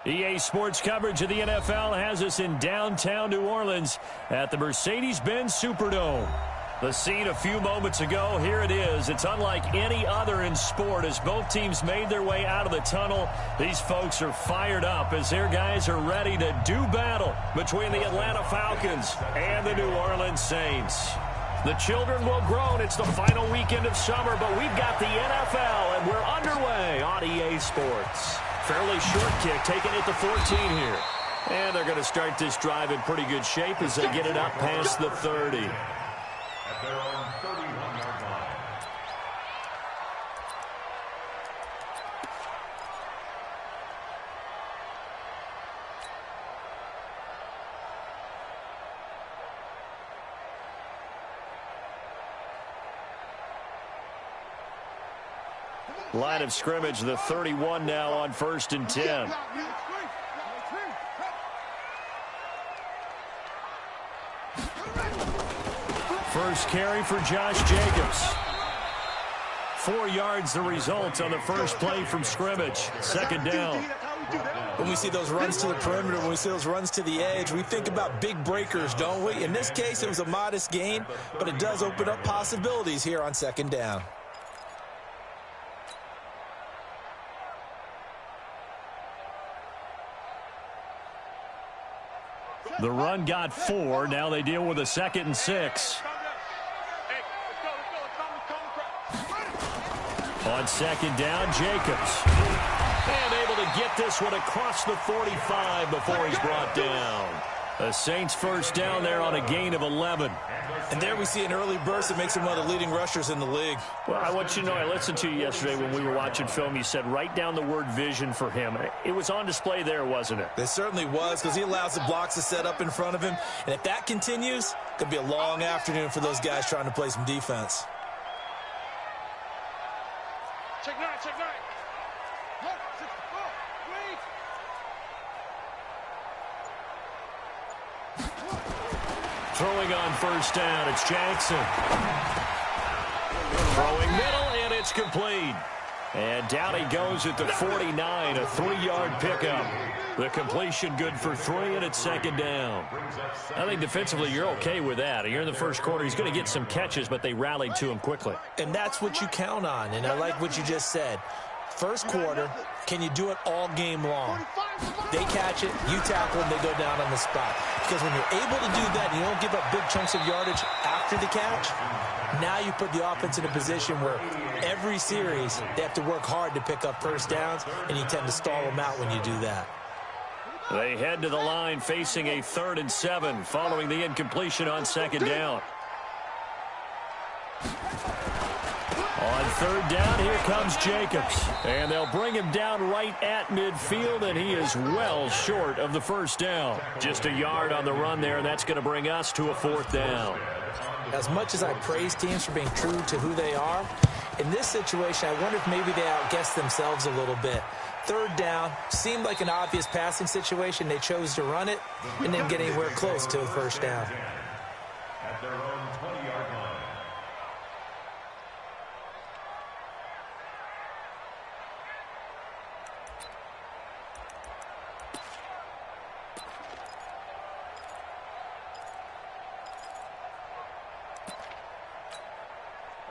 EA Sports coverage of the NFL has us in downtown New Orleans at the Mercedes-Benz Superdome. The scene a few moments ago, here it is. It's unlike any other in sport as both teams made their way out of the tunnel. These folks are fired up as their guys are ready to do battle between the Atlanta Falcons and the New Orleans Saints. The children will groan. It's the final weekend of summer, but we've got the NFL, and we're underway on EA Sports. Fairly short kick, taking it to 14 here. And they're going to start this drive in pretty good shape as they get it up past the 30. At their own 31-yard line. Line of scrimmage, the 31 now on 1st and 10. First carry for Josh Jacobs. 4 yards the result on the first play from scrimmage. Second down. When we see those runs to the perimeter, when we see those runs to the edge, we think about big breakers, don't we? In this case, it was a modest gain, but it does open up possibilities here on second down. The run got 4. Now they deal with a 2nd and 6. On second down, Jacobs. And able to get this one across the 45 before he's brought down. The Saints first down there on a gain of 11. And there we see an early burst that makes him one of the leading rushers in the league. Well, I want you to know, I listened to you yesterday when we were watching film. You said write down the word vision for him. It was on display there, wasn't it? It certainly was, because he allows the blocks to set up in front of him. And if that continues, it could be a long afternoon for those guys trying to play some defense. Check 9, check 9. Throwing on first down, it's Jackson. Throwing middle, and it's complete. And down he goes at the 49, a 3-yard pickup. The completion good for 3, and it's second down. I think defensively you're okay with that. You're in the first quarter. He's going to get some catches, but they rallied to him quickly. And that's what you count on, and I like what you just said. First quarter, can you do it all game long? They catch it, you tackle them, they go down on the spot. Because when you're able to do that, and you don't give up big chunks of yardage after the catch, now you put the offense in a position where every series they have to work hard to pick up first downs, and you tend to stall them out when you do that. They head to the line facing a 3rd and 7 following the incompletion on second down. On third down, here comes Jacobs. And they'll bring him down right at midfield, and he is well short of the first down. Just a yard on the run there, and that's going to bring us to a fourth down. As much as I praise teams for being true to who they are, in this situation, I wonder if maybe they outguessed themselves a little bit. Third down seemed like an obvious passing situation. They chose to run it and didn't get anywhere close to the first down. At their own 20-yard line.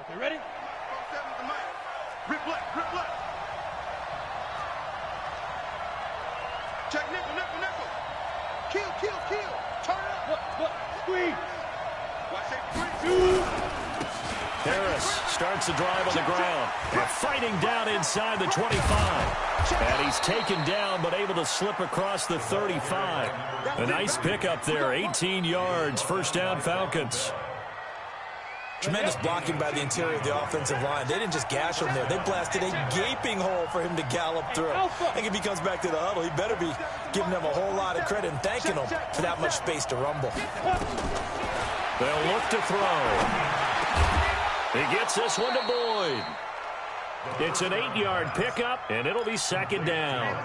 Okay, ready? Rip left, rip left. Check nickel, nickel, nickel. Kill, kill, kill. Turn it up. Squeeze. Watch that squeeze. Harris starts the drive on the ground. And fighting down inside the 25. And he's taken down but able to slip across the 35. A nice pickup there, 18 yards, first down Falcons. Tremendous blocking by the interior of the offensive line. They didn't just gash him there. They blasted a gaping hole for him to gallop through. I think if he comes back to the huddle, he better be giving them a whole lot of credit and thanking them for that much space to rumble. They'll look to throw. He gets this one to Boyd. It's an 8-yard pickup, and it'll be second down.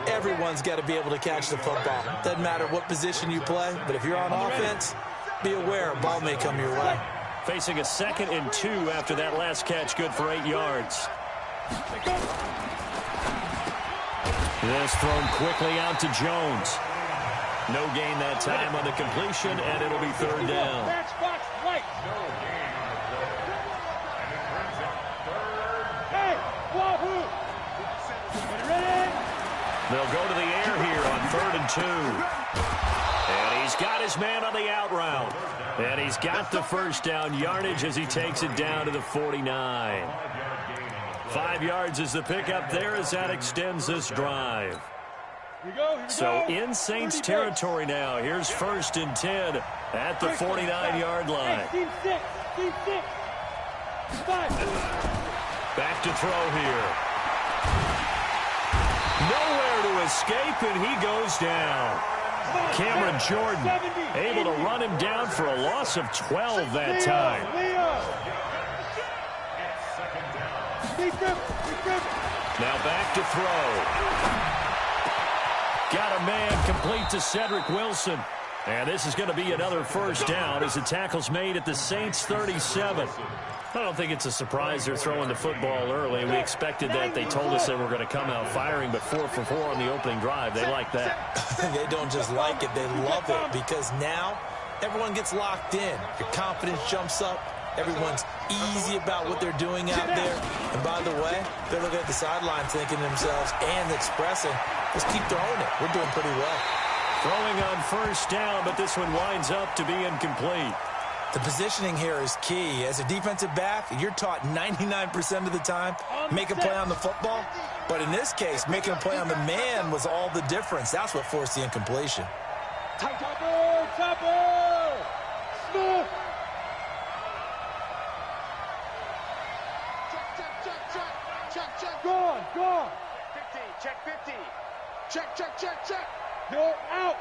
Everyone's got to be able to catch the football. Doesn't matter what position you play, but if you're on offense, be aware a ball may come your way. Facing a 2nd and 2 after that last catch, good for 8 yards. This thrown quickly out to Jones. No gain that time on the completion, and it'll be third down. They'll go to the air here on 3rd and 2. And he's got his man on the out route. And he's got the first down yardage as he takes it down to the 49. 5 yards is the pickup there as that extends this drive. So in Saints territory now. Here's 1st and 10 at the 49-yard line. Back to throw here. Nowhere to escape, and he goes down. Cameron Jordan able to run him down for a loss of 12 that time. Now back to throw. Got a man complete to Cedric Wilson. And this is going to be another first down as the tackle's made at the Saints 37. I don't think it's a surprise they're throwing the football early. We expected that. They told us they were going to come out firing, but 4 for 4 on the opening drive. They like that. They don't just like it, they love it, because now everyone gets locked in. Your confidence jumps up. Everyone's easy about what they're doing out there. And by the way, they're looking at the sidelines thinking to themselves and expressing, let's keep throwing it. We're doing pretty well. Throwing on first down, but this one winds up to be incomplete. The positioning here is key. As a defensive back, you're taught 99% of the time, make a play on the football. But in this case, making a play on the man was all the difference. That's what forced the incompletion. Chopper! Smith! Check. Gone. 50, check 50. Check. You're out.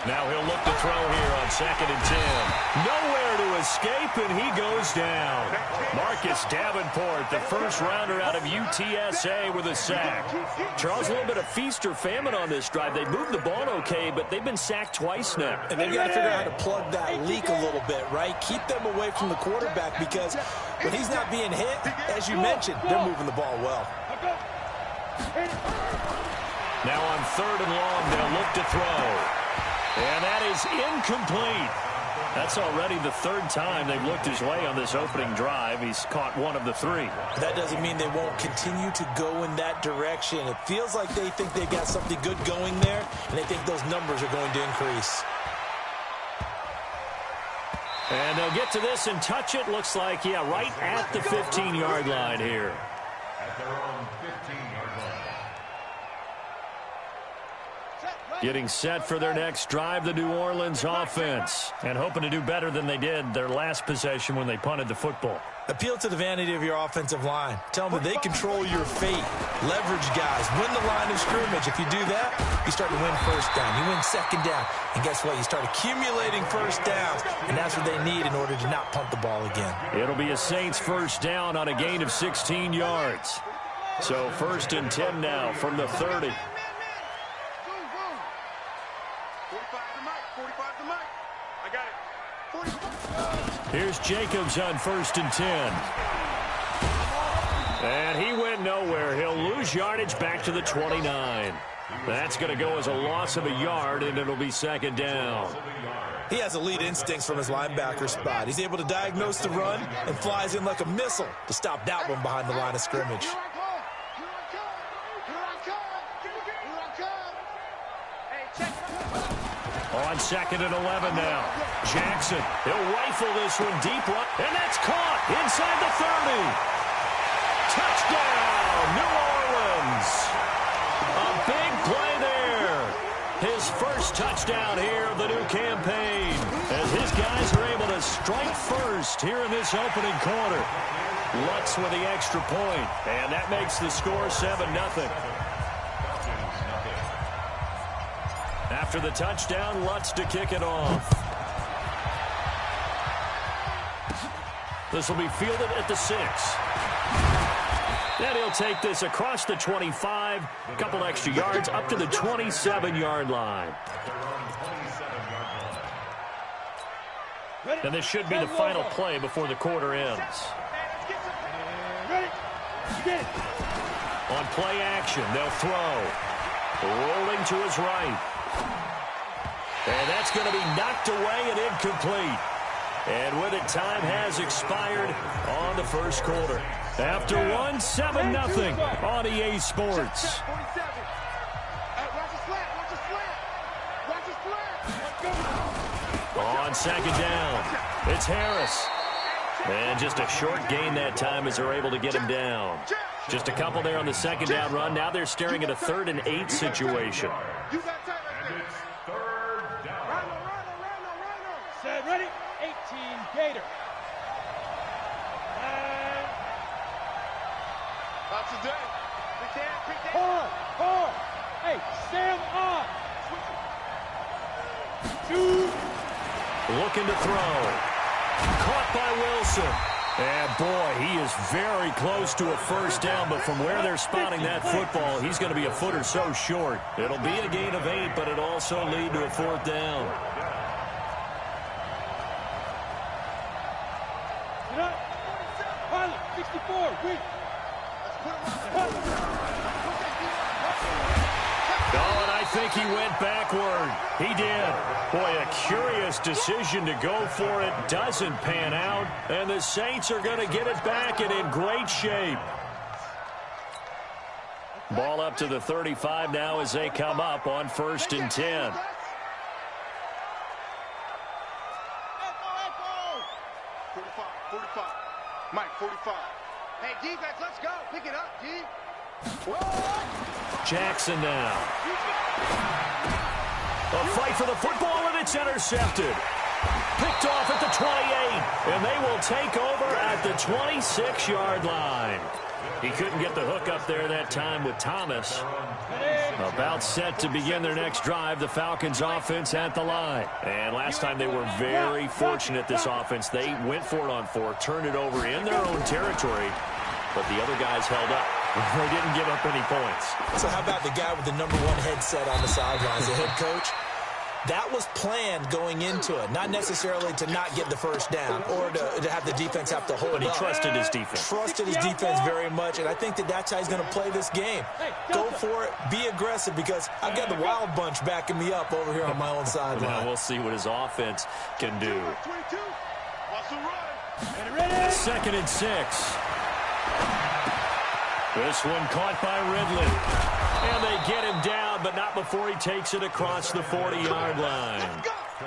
Now he'll look to throw here on 2nd and 10. Nowhere to escape, and he goes down. Marcus Davenport, the first rounder out of UTSA with a sack. Charles, a little bit of feast or famine on this drive. They moved the ball okay, but they've been sacked twice now. And they've got to figure out how to plug that leak a little bit, right? Keep them away from the quarterback, because when he's not being hit, as you mentioned, they're moving the ball well. Now on 3rd and long, they'll look to throw. And that is incomplete. That's already the 3rd time they've looked his way on this opening drive. He's caught 1 of the 3. That doesn't mean they won't continue to go in that direction. It feels like they think they've got something good going there, and they think those numbers are going to increase. And they'll get to this and touch it. Looks like, yeah, right at the 15-yard line here. At their own 15-yard line. Getting set for their next drive, the New Orleans offense, and hoping to do better than they did their last possession when they punted the football. Appeal to the vanity of your offensive line. Tell them that they control your fate. Leverage guys. Win the line of scrimmage. If you do that, you start to win first down. You win second down. And guess what? You start accumulating first downs. And that's what they need in order to not punt the ball again. It'll be a Saints first down on a gain of 16 yards. So 1st and 10 now from the 30. 45 to Mike. I got it. 45. Here's Jacobs on 1st and 10. And he went nowhere. He'll lose yardage back to the 29. That's going to go as a loss of a yard, and it'll be 2nd down. He has elite instincts from his linebacker spot. He's able to diagnose the run and flies in like a missile to stop that one behind the line of scrimmage. On 2nd and 11 now. Jackson, he'll rifle this one deep, and that's caught inside the 30. Touchdown, New Orleans. A big play there. His first touchdown here of the new campaign, as his guys are able to strike first here in this opening quarter. Lutz with the extra point, and that makes the score 7-0. After the touchdown, Lutz to kick it off. This will be fielded at the 6. Then he'll take this across the 25, a couple extra yards, up to the 27-yard line. And this should be the final play before the quarter ends. On play action, they'll throw. Rolling to his right. And that's going to be knocked away and incomplete. And with it, time has expired on the first quarter. After one, 7-0 on EA Sports. On 2nd down, it's Harris. And just a short gain that time as they're able to get him down. Just a couple there on the 2nd down run. Now they're staring at a 3rd and 8 situation. Set, ready, 18, Gator. Not today. We can't. Hard. Hey, Sam on. 2. Looking to throw. Caught by Wilson. And boy, he is very close to a first down, but from where they're spotting that football, he's going to be a foot or so short. It'll be a gain of 8, but it'll also lead to a 4th down. 64, wait. Oh, and I think he went backward. He did. Boy, a curious decision to go for it. Doesn't pan out. And the Saints are going to get it back and in great shape. Ball up to the 35 now as they come up on 1st and 10. Mike, 45. Hey, defense, let's go. Pick it up, D. Jackson now. A fight for the football, and it's intercepted. Picked off at the 28, and they will take over at the 26-yard line. He couldn't get the hook up there that time with Thomas. About set to begin their next drive, the Falcons offense at the line. And last time they were very fortunate, this offense. They went for it on 4, turned it over in their own territory, but the other guys held up. They didn't give up any points. So how about the guy with the #1 headset on the sidelines, the head coach? That was planned going into it, not necessarily to not get the first down or to have the defense have to hold up. But he trusted his defense. Trusted his defense very much, and I think that's how he's going to play this game. Go for it, be aggressive, because I've got the wild bunch backing me up over here on my own sideline. Now we'll see what his offense can do. 22. What's the run? Ready? 2nd and 6. This one caught by Ridley. And they get him down, but not before he takes it across the 40-yard line.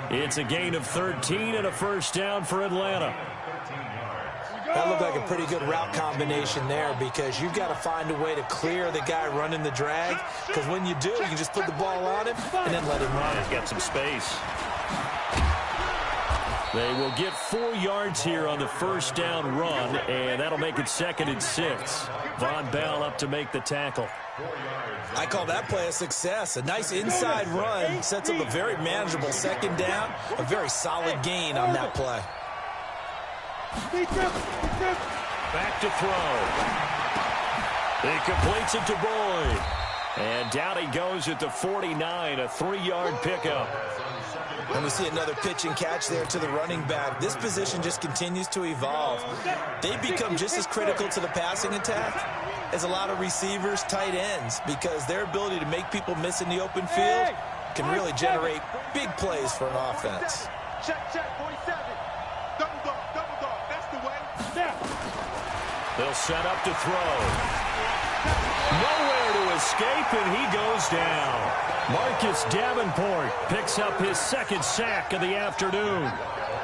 It's a gain of 13 and a first down for Atlanta. That looked like a pretty good route combination there because you've got to find a way to clear the guy running the drag, because when you do, you can just put the ball on him and then let him run. He's got some space. They will get 4 yards here on the first down run, and that'll make it 2nd and 6. Von Bell up to make the tackle. I call that play a success. A nice inside run sets up a very manageable 2nd down, a very solid gain on that play. Back to throw. He completes it to Boyd. And down he goes at the 49, a 3-yard pickup. And we see another pitch and catch there to the running back. This position just continues to evolve. They become just as critical to the passing attack as a lot of receivers, tight ends, because their ability to make people miss in the open field can really generate big plays for an offense. Check, 47. Double dog, that's the way. They'll set up to throw. Nowhere to escape, and he goes down. Marcus Davenport picks up his 2nd sack of the afternoon.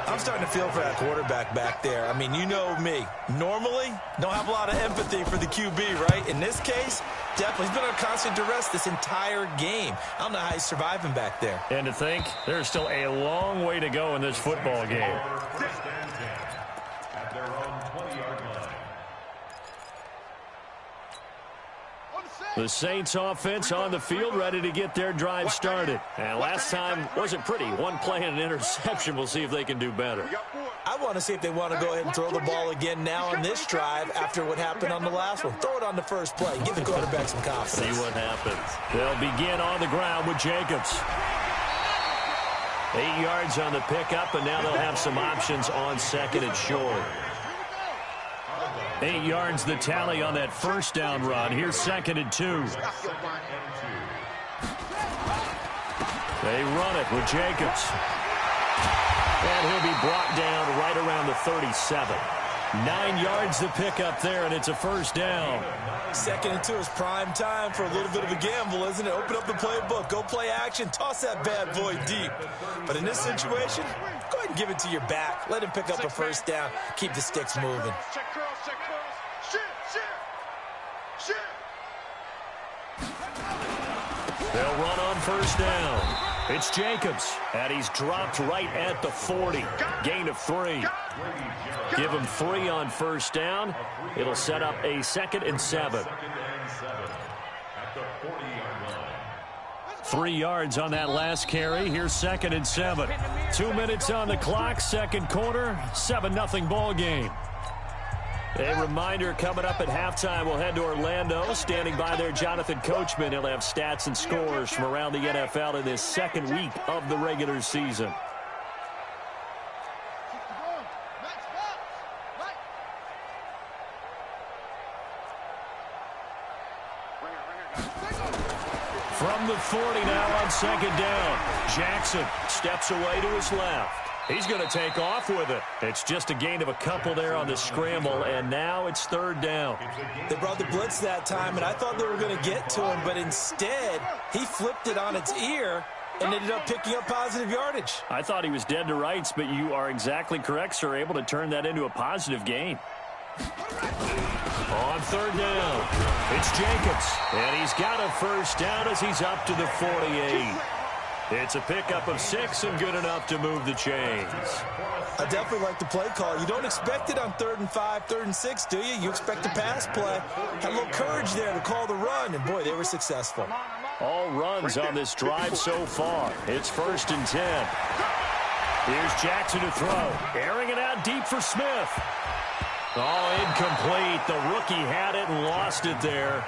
I'm starting to feel for that quarterback back there. I mean, you know me. Normally, don't have a lot of empathy for the QB, right? In this case, definitely. He's been under constant duress this entire game. I don't know how he's surviving back there. And to think, there's still a long way to go in this football game. At their own 20-yard line. The Saints offense on the field, ready to get their drive started. And last time wasn't pretty. 1 play and an interception. We'll see if they can do better. I want to see if they want to go ahead and throw the ball again now on this drive after what happened on the last one. Throw it on the first play. Give the quarterback some confidence. See what happens. They'll begin on the ground with Jacobs. 8 yards on the pickup, and now they'll have some options on 2nd and short. 8 yards the tally on that first down run. Here's 2nd and 2. They run it with Jacobs. And he'll be brought down right around the 37. 9 yards the pickup there, and it's a first down. 2nd and 2 is prime time for a little bit of a gamble, isn't it? Open up the playbook, go play action, toss that bad boy deep. But in this situation, go ahead and give it to your back. Let him pick up a first down. Keep the sticks moving. Check curls. They'll run on first down. It's Jacobs, and he's dropped right at the 40. Gain of 3. Give him 3 on first down. It'll set up a 2nd and 7. 3 yards on that last carry. Here's 2nd and 7. 2 minutes on the clock, 2nd quarter, 7-0 ball game. A reminder, coming up at halftime, we'll head to Orlando. Standing by there, Jonathan Coachman. He'll have stats and scores from around the NFL in this 2nd week of the regular season. From the 40 now on 2nd down. Jackson steps away to his left. He's going to take off with it. It's just a gain of a couple there on the scramble, and now it's 3rd down. They brought the blitz that time, and I thought they were going to get to him, but instead, he flipped it on its ear and ended up picking up positive yardage. I thought he was dead to rights, but you are exactly correct, sir, able to turn that into a positive gain. On 3rd down, it's Jacobs, and he's got a first down as he's up to the 48. It's a pickup of 6 and good enough to move the chains. I definitely like the play call. You don't expect it on 3rd and 5, 3rd and 6, do you? You expect a pass play. Had a little courage there to call the run, and boy, they were successful. All runs on this drive so far. It's 1st and 10. Here's Jackson to throw. Airing it out deep for Smith. Oh, incomplete. The rookie had it and lost it there.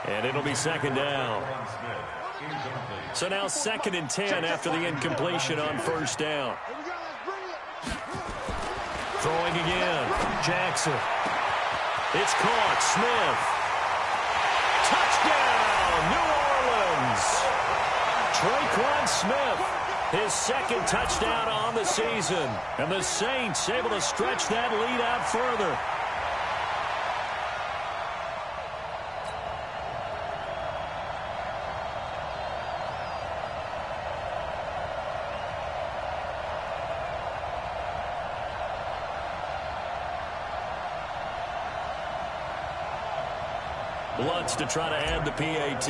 And it'll be 2nd down. So now 2nd and 10 after the incompletion on first down. Throwing again. Jackson. It's caught. Smith. Touchdown, New Orleans. Traquan Smith, his 2nd touchdown on the season. And the Saints able to stretch that lead out further. Lutz to try to add the PAT.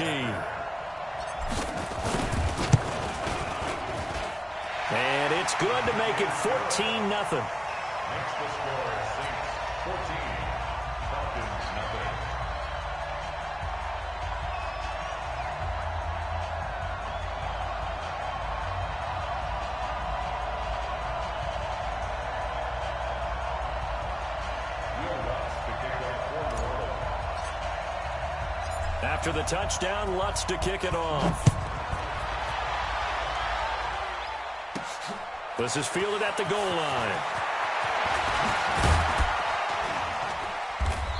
And it's good to make it 14-0. Makes the score Saints 14, Falcons nothing. After the touchdown, Lutz to kick it off. This is fielded at the goal line.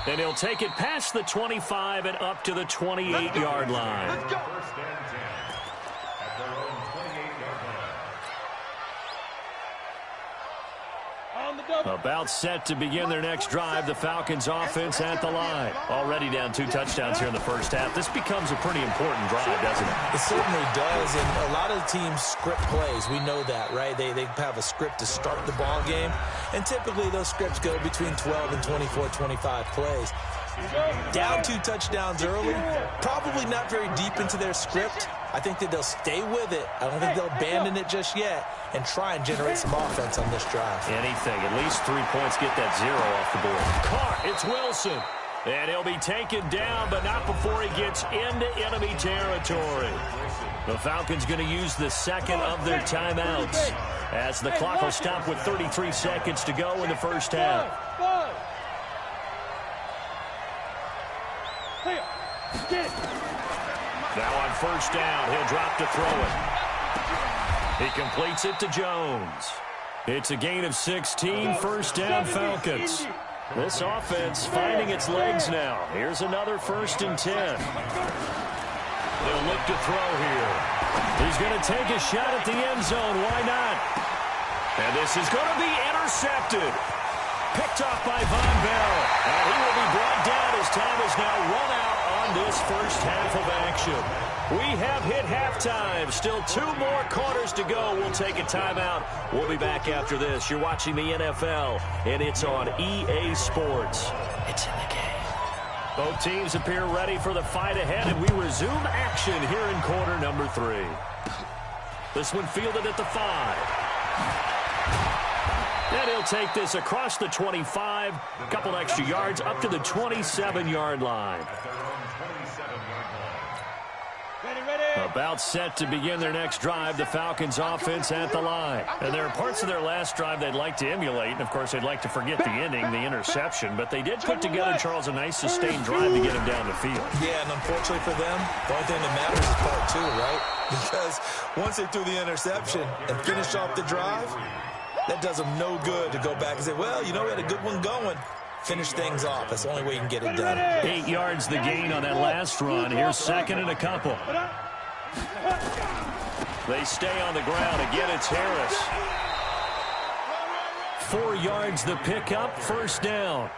And he'll take it past the 25 and up to the 28-yard line. First and 10 at their own 28-yard line. On the double. About set to begin their next drive, the Falcons offense at the line. Already down 2 touchdowns here in the first half. This becomes a pretty important drive, doesn't it? It certainly does, and a lot of teams script plays. We know that, right? They have a script to start the ball game, and typically those scripts go between 12 and 24, 25 plays. Down 2 touchdowns early, probably not very deep into their script. I think that they'll stay with it. I don't think they'll abandon it just yet and try and generate some offense on this drive. Anything, at least 3 points, get that 0 off the board. Caught, it's Wilson. And he'll be taken down, but not before he gets into enemy territory. The Falcons going to use the second of their timeouts as the clock will stop with 33 seconds to go in the first half. Now on first down, he'll drop to throw it. He completes it to Jones. It's a gain of 16, first down Falcons. This offense finding its legs now. Here's another 1st and 10. They'll look to throw here. He's going to take a shot at the end zone. Why not? And this is going to be intercepted. Picked off by Von Bell. And he will be brought down as time is now run out on this first half of action. We have hit halftime. Still 2 more quarters to go. We'll take a timeout. We'll be back after this. You're watching the NFL, and it's on EA Sports. It's in the game. Both teams appear ready for the fight ahead, and we resume action here in quarter number 3. This one fielded at the 5. And he'll take this across the 25, a couple extra yards up to the 27-yard line. About set to begin their next drive, the Falcons offense at the line. And there are parts of their last drive they'd like to emulate, and of course they'd like to forget the ending, the interception, but they did put together, Charles, a nice sustained drive to get him down the field. Yeah, and unfortunately for them, the only thing that matters is part 2, right? Because once they threw the interception and finished off the drive, that does them no good to go back and say, well, you know, we had a good one going. Finish things off. That's the only way you can get it done. 8 yards the gain on that last run. Here's 2nd and a couple. They stay on the ground. Again, it's Harris. 4 yards the pickup, first down.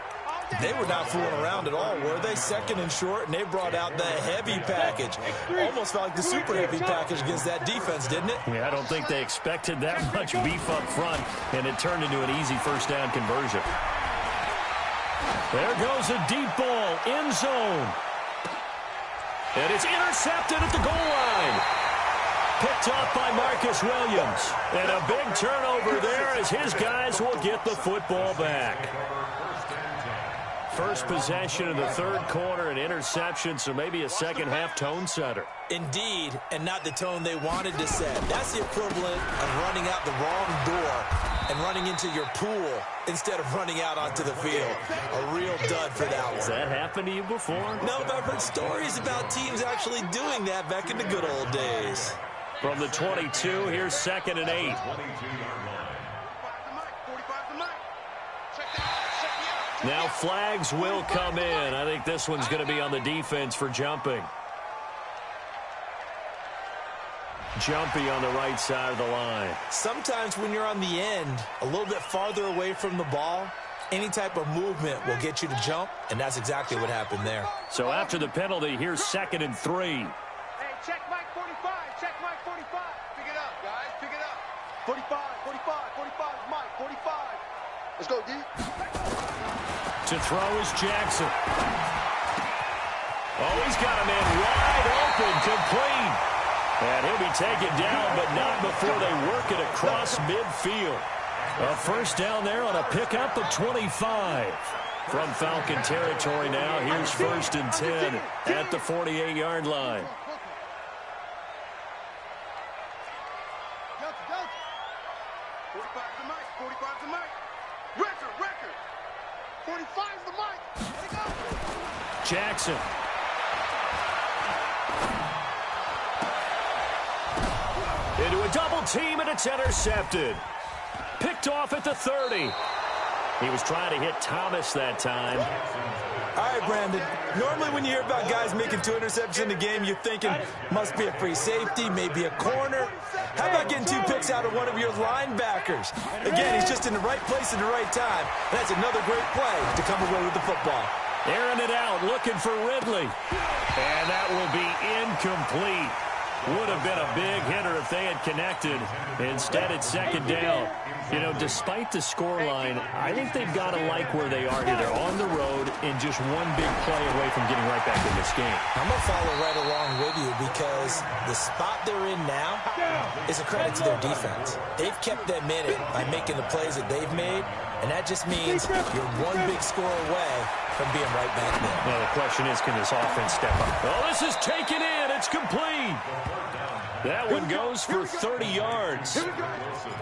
They were not fooling around at all, were they? 2nd and short, and they brought out the heavy package. Almost felt like the super heavy package against that defense, didn't it? Yeah, I don't think they expected that much beef up front, and it turned into an easy first down conversion. There goes a deep ball, end zone. And it's intercepted at the goal line. Picked off by Marcus Williams. And a big turnover there as his guys will get the football back. First possession of the 3rd quarter, an interception, so maybe a second half tone setter. Indeed, and not the tone they wanted to set. That's the equivalent of running out the wrong door and running into your pool instead of running out onto the field. A real dud for that one. Has that happened to you before? No, but I've heard stories about teams actually doing that back in the good old days. From the 22, here's 2nd and 8. Now flags will come in. I think this one's going to be on the defense for jumping. Jumpy on the right side of the line. Sometimes when you're on the end, a little bit farther away from the ball, any type of movement will get you to jump, and that's exactly what happened there. So after the penalty, here's 2nd and 3. Hey, check Mike 45. Check Mike 45. Pick it up, guys. Pick it up. 45, 45, 45 is Mike. 45. Let's go, D. To throw is Jackson. Oh, he's got a man wide open, complete. And he'll be taken down, but not before they work it across midfield. A first down there on a pickup of 25. From Falcon territory now, here's 1st and 10 at the 48-yard line. 45's the mic. 45's the mic. Record. 45's the mic. Let it go. Jackson. Into a double team, and it's intercepted. Picked off at the 30. He was trying to hit Thomas that time. All right, Brandon. Normally when you hear about guys making 2 interceptions in a game, you're thinking must be a free safety, maybe a corner. How about getting 2 picks out of one of your linebackers? Again, he's just in the right place at the right time. That's another great play to come away with the football. Airing it out, looking for Ridley. And that will be incomplete. Would have been a big hitter if they had connected. Instead, it's 2nd down. You know, despite the scoreline, I think they've got to like where they are here. They're on the road and just one big play away from getting right back in this game. I'm going to follow right along with you because the spot they're in now is a credit to their defense. They've kept them in it by making the plays that they've made, and that just means you're one big score away from being right back there. Well, the question is, can this offense step up? Oh, this is taken in. It's complete. That one goes for 30 yards.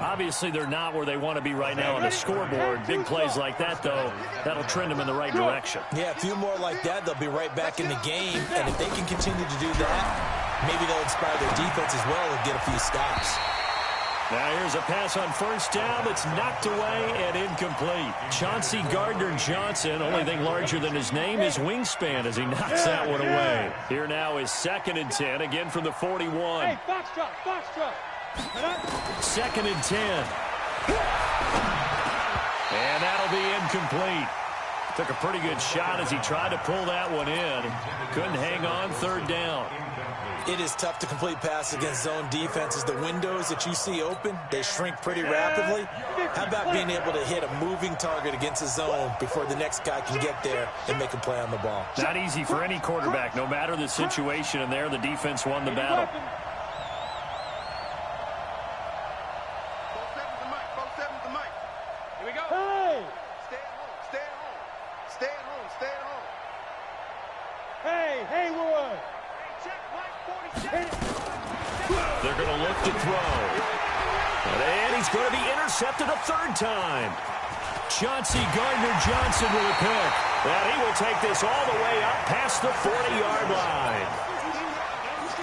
Obviously, they're not where they want to be right now on the scoreboard. Big plays like that, though, that'll trend them in the right direction. Yeah, a few more like that, they'll be right back in the game. And if they can continue to do that, maybe they'll inspire their defense as well and get a few stops. Now here's a pass on 1st down that's knocked away and incomplete. Chauncey Gardner-Johnson, only thing larger than his name is wingspan as he knocks that one away. Here now is 2nd and 10, again from the 41. Hey, foxtrot. 2nd and 10. And that'll be incomplete. Took a pretty good shot as he tried to pull that one in. Couldn't hang on, 3rd down. It is tough to complete passes against zone defenses. The windows that you see open, they shrink pretty rapidly. How about being able to hit a moving target against a zone before the next guy can get there and make a play on the ball? Not easy for any quarterback, no matter the situation, and there the defense won the battle. Both sevens the mic. Here we go. Hey! Stay at home. Hey, Haywood! They're going to look to throw. And he's going to be intercepted a 3rd time. Chauncey Gardner-Johnson with a pick. And he will take this all the way up past the 40-yard line.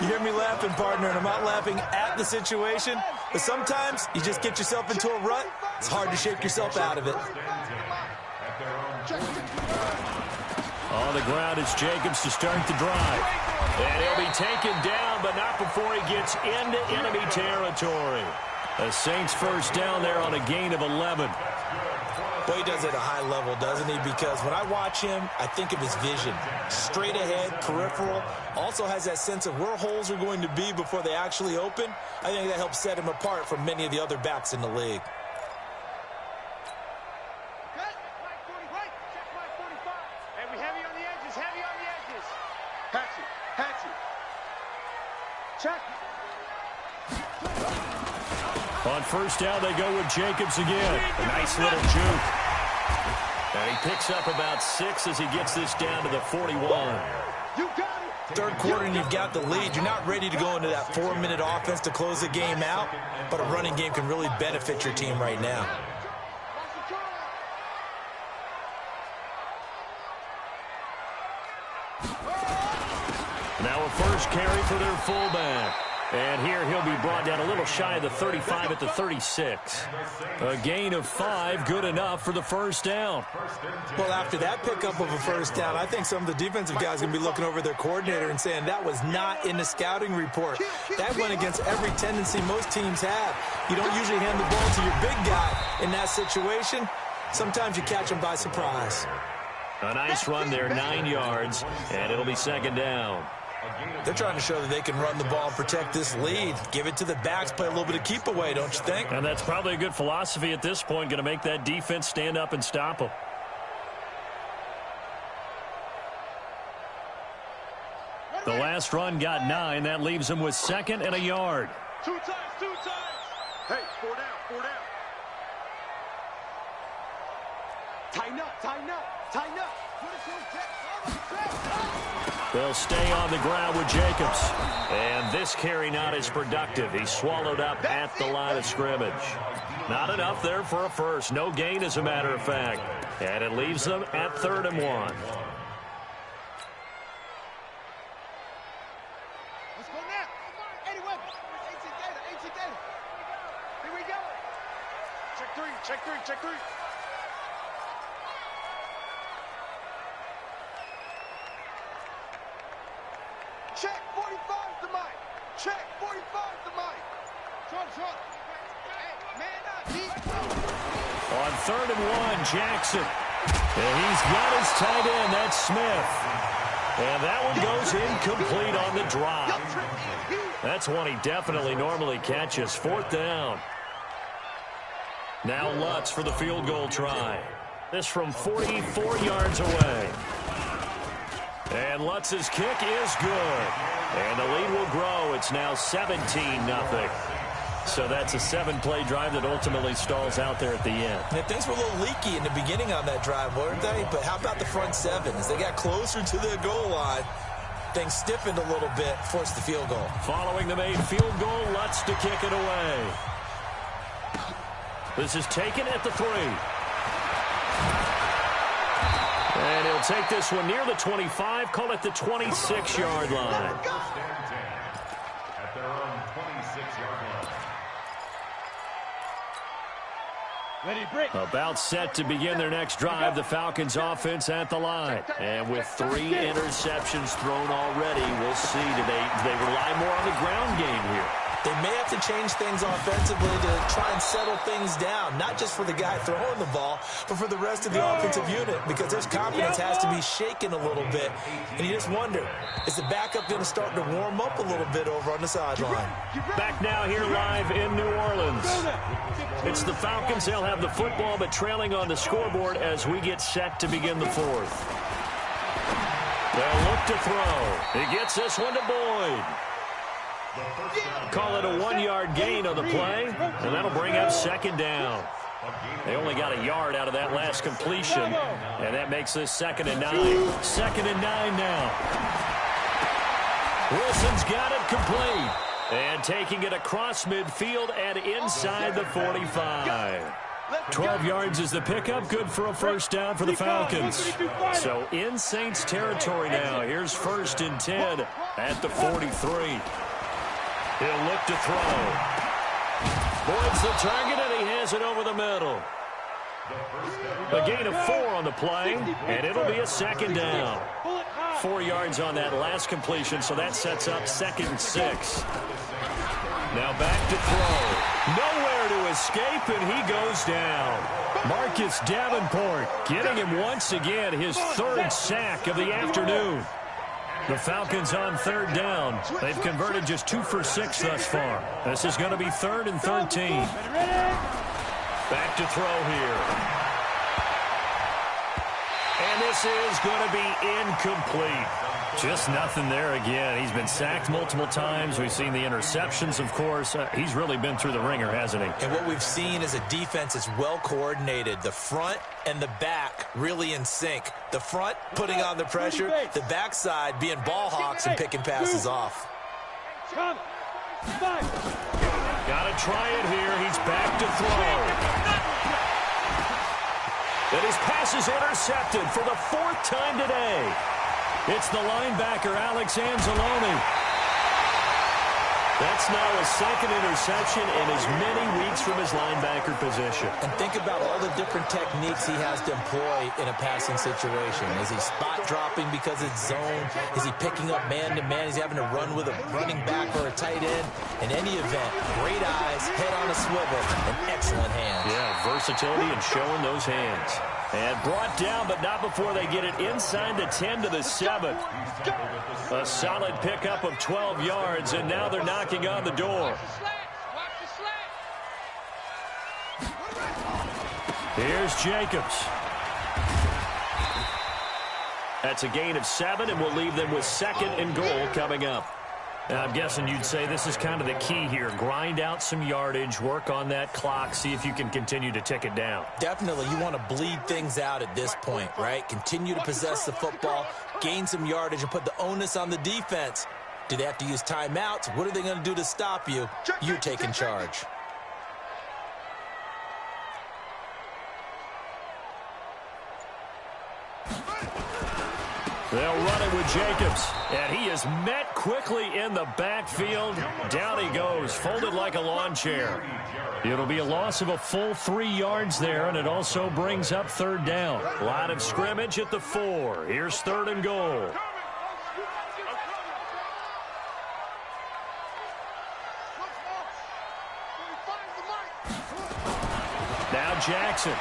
You hear me laughing, partner, and I'm not laughing at the situation, but sometimes you just get yourself into a rut. It's hard to shake yourself out of it. On the ground, it's Jacobs to start the drive. And he'll be taken down, but not before he gets into enemy territory. The Saints 1st down there on a gain of 11. Boy, he does it at a high level, doesn't he? Because when I watch him, I think of his vision. Straight ahead, peripheral. Also has that sense of where holes are going to be before they actually open. I think that helps set him apart from many of the other backs in the league. Check. On 1st down, they go with Jacobs again. A nice little juke. And he picks up about 6 as he gets this down to the 41. You got it. 3rd quarter and you've got the lead. You're not ready to go into that 4-minute offense to close the game out, but a running game can really benefit your team right now. Now a first carry for their fullback. And here he'll be brought down a little shy of the 35 at the 36. A gain of 5, good enough for the 1st down. Well, after that pickup of a 1st down, I think some of the defensive guys are going to be looking over their coordinator and saying that was not in the scouting report. That went against every tendency most teams have. You don't usually hand the ball to your big guy in that situation. Sometimes you catch them by surprise. A nice run there, 9 yards, and it'll be 2nd down. They're trying to show that they can run the ball and protect this lead. Give it to the backs, play a little bit of keep away, don't you think? And that's probably a good philosophy at this point, going to make that defense stand up and stop them. The last run got 9. That leaves him with 2nd and a yard. 2 times, 2 times. Hey, 4 down, 4 down. Tighten up, tighten up, tighten up. They'll stay on the ground with Jacobs. And this carry not as productive. He's swallowed up at the line of scrimmage. Not enough there for a first. No gain, as a matter of fact. And it leaves them at 3rd and 1. Let's go now. Anyway, 18 data, 18 data. Here we go. Check 3, check 3, check 3. Check 45 to Mike. Check 45 to Mike. Short. Hey, man up. On 3rd and 1, Jackson. And he's got his tight end. That's Smith. And that one goes incomplete on the drop. That's one he definitely normally catches. 4th down. Now Lutz for the field goal try. This from 44 yards away. And Lutz's kick is good. And the lead will grow. It's now 17-0. So that's a 7-play drive that ultimately stalls out there at the end. And things were a little leaky in the beginning on that drive, weren't they? But how about the front 7? As they got closer to the goal line, things stiffened a little bit, forced the field goal. Following the made field goal, Lutz to kick it away. This is taken at the 3. And he'll take this one near the 25, call it the 26-yard line. At their own 26-yard line. Ready, break. About set to begin their next drive, the Falcons offense at the line. And with 3 interceptions thrown already, we'll see. Do they rely more on the ground game here? They may have to change things offensively to try and settle things down, not just for the guy throwing the ball, but for the rest of the offensive unit, because their confidence has to be shaken a little bit. And you just wonder, is the backup going to start to warm up a little bit over on the sideline? Back now here live in New Orleans. It's the Falcons. They'll have the football, but trailing on the scoreboard as we get set to begin the 4th. They'll look to throw. He gets this one to Boyd. Call it a 1-yard gain on the play, and that'll bring up 2nd down. They only got a yard out of that last completion, and that makes this 2nd and 9. 2nd and 9 now. Wilson's got it complete. And taking it across midfield and inside the 45. 12 yards is the pickup. Good for a first down for the Falcons. So in Saints territory now. Here's 1st and 10 at the 43. He'll look to throw. Boyd's the target, and he has it over the middle. A gain of 4 on the play, and it'll be a 2nd down. 4 yards on that last completion, so that sets up 2nd and 6. Now back to throw. Nowhere to escape, and he goes down. Marcus Davenport getting him once again, his 3rd sack of the afternoon. The Falcons on 3rd down. They've converted just 2 for 6 thus far. This is going to be 3rd and 13. Back to throw here. And this is going to be incomplete. Just nothing there again. He's been sacked multiple times. We've seen the interceptions, of course. He's really been through the ringer, hasn't he? And what we've seen is a defense that's well coordinated. The front and the back really in sync. The front putting on the pressure, the backside being ball hawks and picking passes off. Come. 5. Got to try it here. He's back to throw. And his pass is intercepted for the 4th time today. It's the linebacker, Alex Anzalone. That's now a 2nd interception in as many weeks from his linebacker position. And think about all the different techniques he has to employ in a passing situation. Is he spot dropping because it's zone? Is he picking up man-to-man? Is he having to run with a running back or a tight end? In any event, great eyes, head on a swivel, and excellent hands. Yeah, versatility and showing those hands. And brought down, but not before they get it inside the 10 to the 7. A solid pickup of 12 yards, and now they're knocking on the door. Here's Jacobs. That's a gain of 7, and we'll leave them with 2nd and goal coming up. Now, I'm guessing you'd say this is kind of the key here. Grind out some yardage, work on that clock, see if you can continue to tick it down. Definitely. You want to bleed things out at this point, right? Continue to possess the football, gain some yardage, and put the onus on the defense. Do they have to use timeouts? What are they going to do to stop you? You're taking charge. They'll run it with Jacobs, and he is met quickly in the backfield. Down he goes, folded like a lawn chair. It'll be a loss of a full 3 yards there, and it also brings up 3rd down. Line of scrimmage at the 4. Here's 3rd and goal. Now Jackson.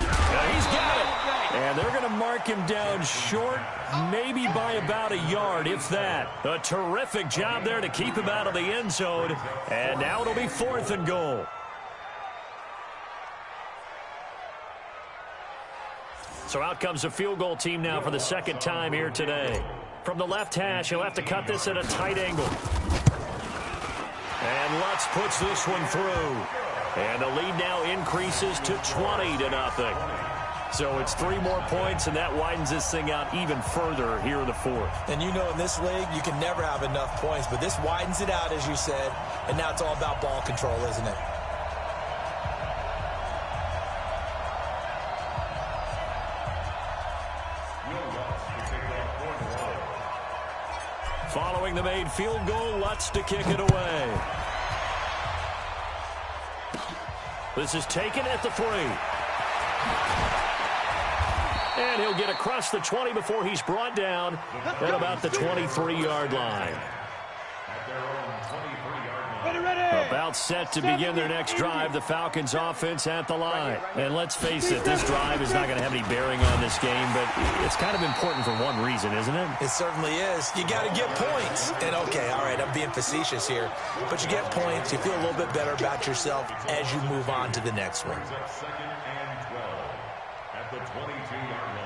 Now he's got it. And they're going to mark him down short, maybe by about a yard, if that. A terrific job there to keep him out of the end zone. And now it'll be 4th and goal. So out comes the field goal team now for the 2nd time here today. From the left hash, he'll have to cut this at a tight angle. And Lutz puts this one through. And the lead now increases to 20-0. So it's 3 more points, and that widens this thing out even further here in the 4th. And you know in this league, you can never have enough points, but this widens it out, as you said, and now it's all about ball control, isn't it? Following the made field goal, Lutz to kick it away. This is taken at the 3. And he'll get across the 20 before he's brought down at about the 23-yard line. About set to begin their next drive, the Falcons offense at the line. And let's face it, this drive is not going to have any bearing on this game, but it's kind of important for one reason, isn't it? It certainly is. You got to get points. And okay, all right, I'm being facetious here, but you get points, you feel a little bit better about yourself as you move on to the next one. 2nd and 12 at the 22-yard line.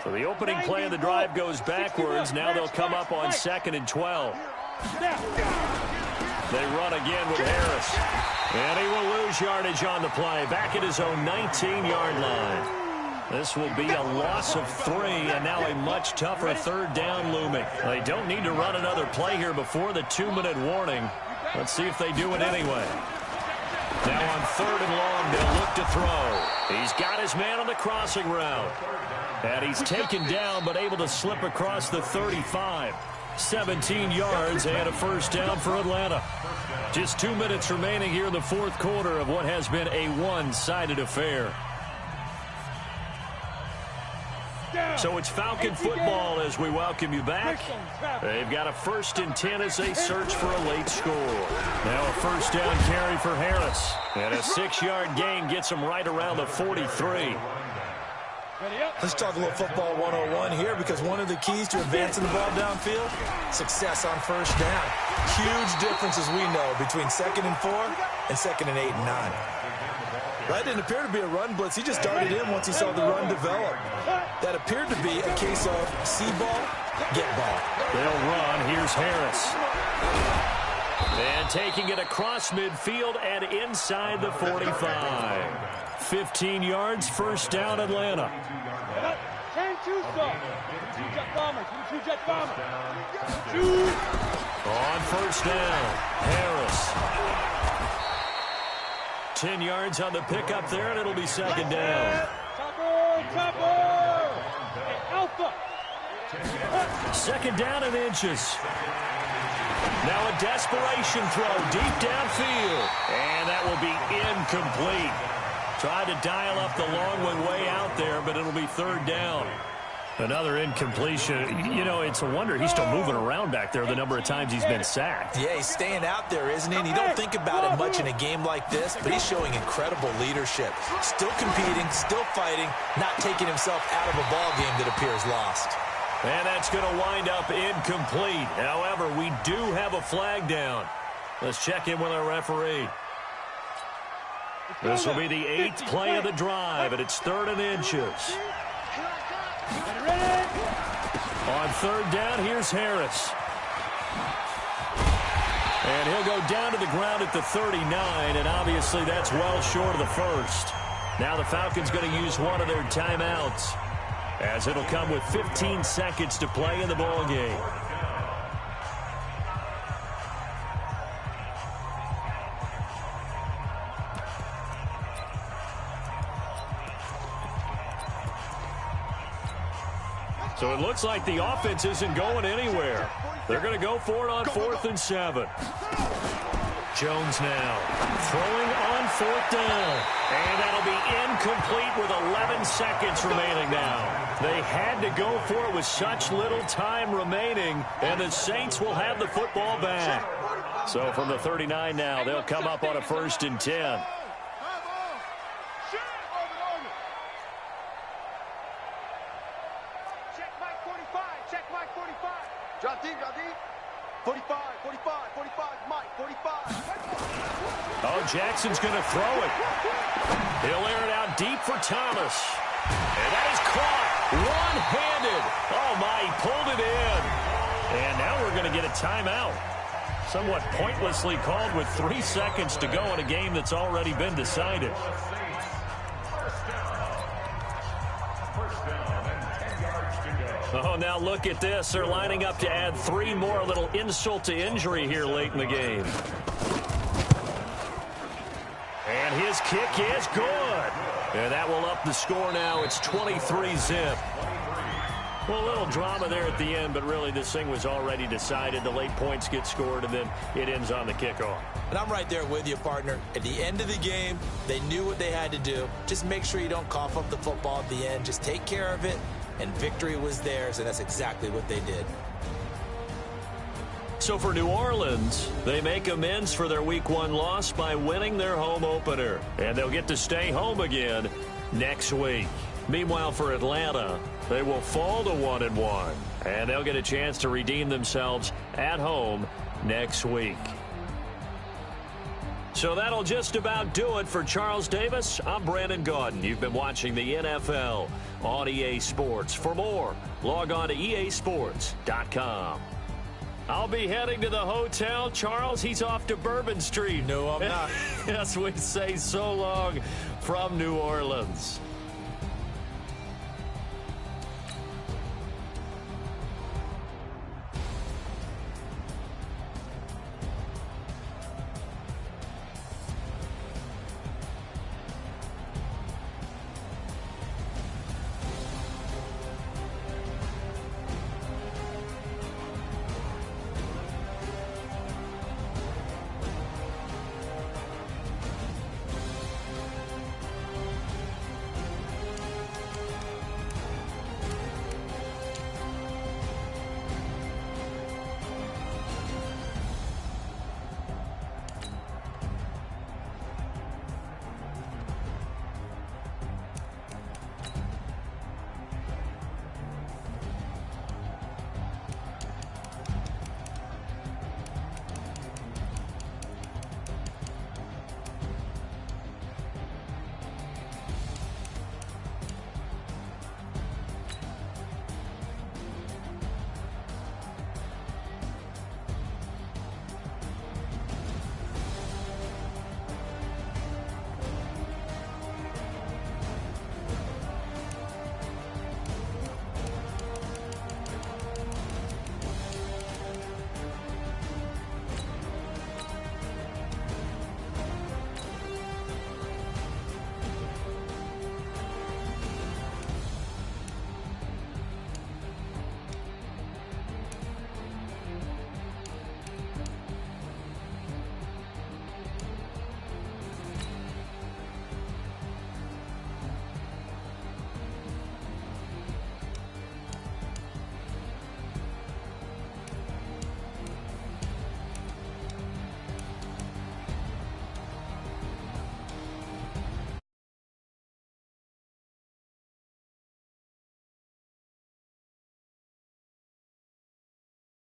So the opening play of the drive goes backwards. Now they'll come up on 2nd and 12. They run again with Harris. And he will lose yardage on the play. Back at his own 19-yard line. This will be a loss of 3, and now a much tougher 3rd down looming. They don't need to run another play here before the 2-minute warning. Let's see if they do it anyway. Now on 3rd and long, they'll look to throw. He's got his man on the crossing route. And he's taken down, but able to slip across the 35. 17 yards and a 1st down for Atlanta. Just 2 minutes remaining here in the 4th quarter of what has been a one-sided affair. So it's Falcon football as we welcome you back. They've got a 1st and 10 as they search for a late score. Now a 1st down carry for Harris. And a 6-yard gain gets him right around the 43. Let's talk a little football 101 here, because one of the keys to advancing the ball downfield, success on 1st down. Huge differences we know between 2nd and 4 and 2nd and 8 and 9. That didn't appear to be a run blitz. He just darted in once he saw the run develop. That appeared to be a case of see ball, get ball. They'll run. Here's Harris. And taking it across midfield and inside the 45. 15 yards, 1st down, Atlanta. 10-2 stop. 2-jet bombers. 2-jet bomber. On 1st down, Harris. 10 yards on the pickup there, and it'll be 2nd down. Topper. Alpha. 2nd down and inches. Now a desperation throw deep downfield. And that will be incomplete. Tried to dial up the long one way out there, but it'll be 3rd down. Another incompletion. You know, it's a wonder he's still moving around back there the number of times he's been sacked. Yeah, he's staying out there, isn't he? And you don't think about it much in a game like this, but he's showing incredible leadership. Still competing, still fighting, not taking himself out of a ball game that appears lost. And that's going to wind up incomplete. However, we do have a flag down. Let's check in with our referee. This will be the 8th play of the drive, and it's 3rd and inches. On 3rd down, here's Harris. And he'll go down to the ground at the 39, and obviously that's well short of the first. Now the Falcons going to use one of their timeouts, as it'll come with 15 seconds to play in the ball game. So it looks like the offense isn't going anywhere. They're going to go for it on 4th and 7. Jones now throwing on 4th down. And that'll be incomplete with 11 seconds remaining now. They had to go for it with such little time remaining, and the Saints will have the football back. So from the 39 now, they'll come up on a 1st and 10. Drop deep, 45, 45, Mike, 45. Oh, Jackson's going to throw it. He'll air it out deep for Thomas. And that is caught one-handed. Oh, my, he pulled it in. And now we're going to get a timeout. Somewhat pointlessly called with 3 seconds to go in a game that's already been decided. Oh, now look at this. They're lining up to add 3 more, a little insult to injury here late in the game. And his kick is good. And that will up the score now. It's 23-zip. Well, a little drama there at the end, but really this thing was already decided. The late points get scored, and then it ends on the kickoff. And I'm right there with you, partner. At the end of the game, they knew what they had to do. Just make sure you don't cough up the football at the end. Just take care of it. And victory was theirs, and that's exactly what they did. So for New Orleans, they make amends for their Week 1 loss by winning their home opener. And they'll get to stay home again next week. Meanwhile, for Atlanta, they will fall to 1-1. And they'll get a chance to redeem themselves at home next week. So that'll just about do it for Charles Davis. I'm Brandon Gaudin. You've been watching the NFL on EA Sports. For more, log on to easports.com. I'll be heading to the hotel. Charles, he's off to Bourbon Street. No, I'm not. Yes, we say so long from New Orleans.